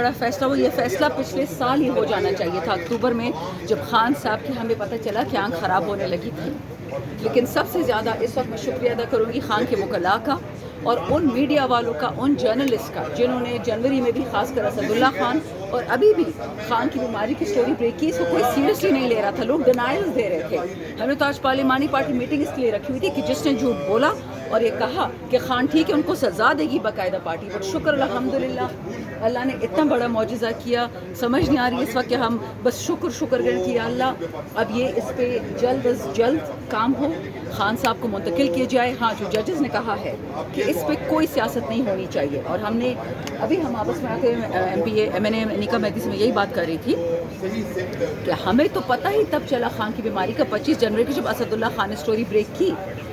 بڑا فیصلہ وہ یہ فیصلہ پچھلے سال ہی ہو جانا چاہیے تھا اکتوبر میں، جب خان صاحب کی ہمیں پتہ چلا کہ آنکھ خراب ہونے لگی تھی. لیکن سب سے زیادہ اس وقت میں شکریہ ادا کروں گی خان کے وکلاء کا اور ان میڈیا والوں کا، ان جرنلسٹ کا جنہوں نے جنوری میں بھی خاص کر اسد اللہ خان اور ابھی بھی خان کی بیماری کی سٹوری بریک کی. اس کو کوئی سیریسلی نہیں لے رہا تھا، لوگ ڈینائلز دے رہے تھے. ہم نے تو آج پارلیمانی پارٹی میٹنگ اس لیے رکھی ہوئی تھی کہ جس نے جھوٹ بولا اور یہ کہا کہ خان ٹھیک ہے ان کو سزا دے گی باقاعدہ پارٹی. پر شکر الحمدللہ اللہ نے اتنا بڑا معجزہ کیا. سمجھ نہیں آ رہی اس وقت کہ ہم بس شکر کریں کہ اللہ اب یہ اس پہ جلد از جلد کام ہو، خان صاحب کو منتقل کیا جائے. ہاں، جو ججز نے کہا ہے کہ اس پہ کوئی سیاست نہیں ہونی چاہیے، اور ہم نے ابھی ہم آپس میں آ کے ایم پی اے میں نے نیکا مہدی سے میں یہی بات کر رہی تھی کہ ہمیں تو پتہ ہی تب چلا خان کی بیماری کا 25 جنوری کو جب اسد اللہ خان نے سٹوری بریک کی.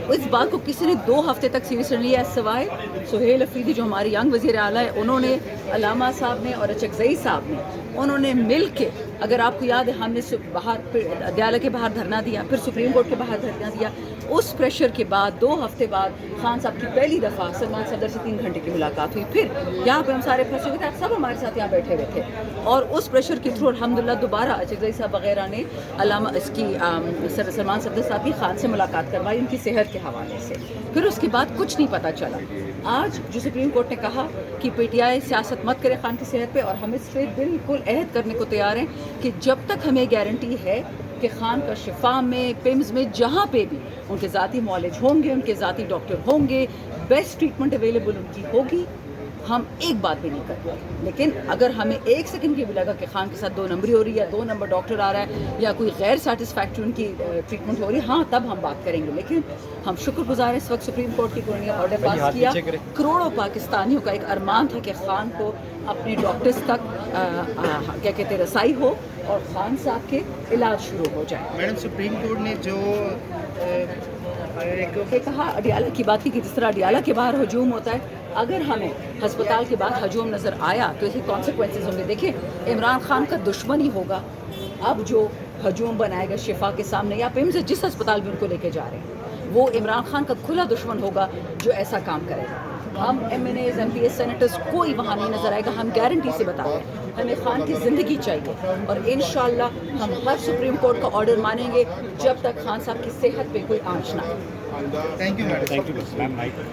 اس بات کو کسی نے 2 ہفتے تک سیریس نہیں لیا سوائے سہیل افریدی جو ہمارے ینگ وزیر اعلیٰ ہے. انہوں نے، علامہ صاحب نے اور اچکزئی صاحب نے، انہوں نے مل کے، اگر آپ کو یاد ہے ہم نے باہر عدالت کے باہر دھرنا دیا، پھر سپریم کورٹ کے باہر دھرنا دیا. اس پریشر کے بعد 2 ہفتے بعد خان صاحب کی پہلی دفعہ سلمان صدر سے 3 گھنٹے کی ملاقات ہوئی. پھر یہاں پہ ہم سارے پھنسے ہوئے تھے، آپ سب ہمارے ساتھ یہاں بیٹھے ہوئے تھے، اور اس پریشر کے تھرو الحمدللہ دوبارہ اچکزئی صاحب وغیرہ نے علامہ اس کی سلمان صدر صاحب کی خان سے ملاقات کروائی ان کی صحت کے حوالے سے. پھر اس کے بعد کچھ نہیں پتہ چلا. آج جو سپریم کورٹ نے کہا کہ پی ٹی آئی سیاست مت کرے خان کی صحت پہ، اور ہم اس پہ بالکل عہد کرنے کو تیار ہیں کہ جب تک ہمیں گارنٹی ہے کہ خان کا شفا میں، پیمز میں، جہاں پہ بھی ان کے ذاتی معالج ہوں گے، ان کے ذاتی ڈاکٹر ہوں گے، بیسٹ ٹریٹمنٹ اویلیبل ان کی ہوگی، ہم ایک بات بھی نہیں کرتے. لیکن اگر ہمیں 1 سیکنڈ کی بھی لگا کہ خان کے ساتھ 2 نمبری ہو رہی ہے یا 2 نمبر ڈاکٹر آ رہا ہے یا کوئی غیر سیٹسفیکٹری ان کی ٹریٹمنٹ ہو رہی ہے، ہاں تب ہم بات کریں گے. لیکن ہم شکر گزار ہیں اس وقت سپریم کورٹ کی کورنی آرڈر پاس کیا. کروڑوں پاکستانیوں کا ایک ارمان تھا کہ خان کو اپنے ڈاکٹرز تک کیا کہتے رسائی ہو اور خان صاحب کے علاج شروع ہو جائے. میڈم، سپریم کورٹ نے جو کہا اڈیالہ کی بات کی کہ جس طرح اڈیالہ کے باہر ہجوم ہوتا ہے، اگر ہمیں ہسپتال کے باہر ہجوم نظر آیا تو اس کے کانسیکوینسز ہوں گے. دیکھیں، عمران خان کا دشمن ہی ہوگا اب جو ہجوم بنائے گا شفا کے سامنے یا پیمز جس ہسپتال میں ان کو لے کے جا رہے ہیں، وہ عمران خان کا کھلا دشمن ہوگا جو ایسا کام کرے گا. ہم MNAs, MPs, senators کوئی وہاں نہیں نظر آئے گا. ہم گارنٹی سے بتا رہے ہیں ہمیں خان کی زندگی چاہیے، اور انشاءاللہ ہم ہر سپریم کورٹ کا آرڈر مانیں گے جب تک خان صاحب کی صحت پہ کوئی آنچ نہ آئے. Thank you madam.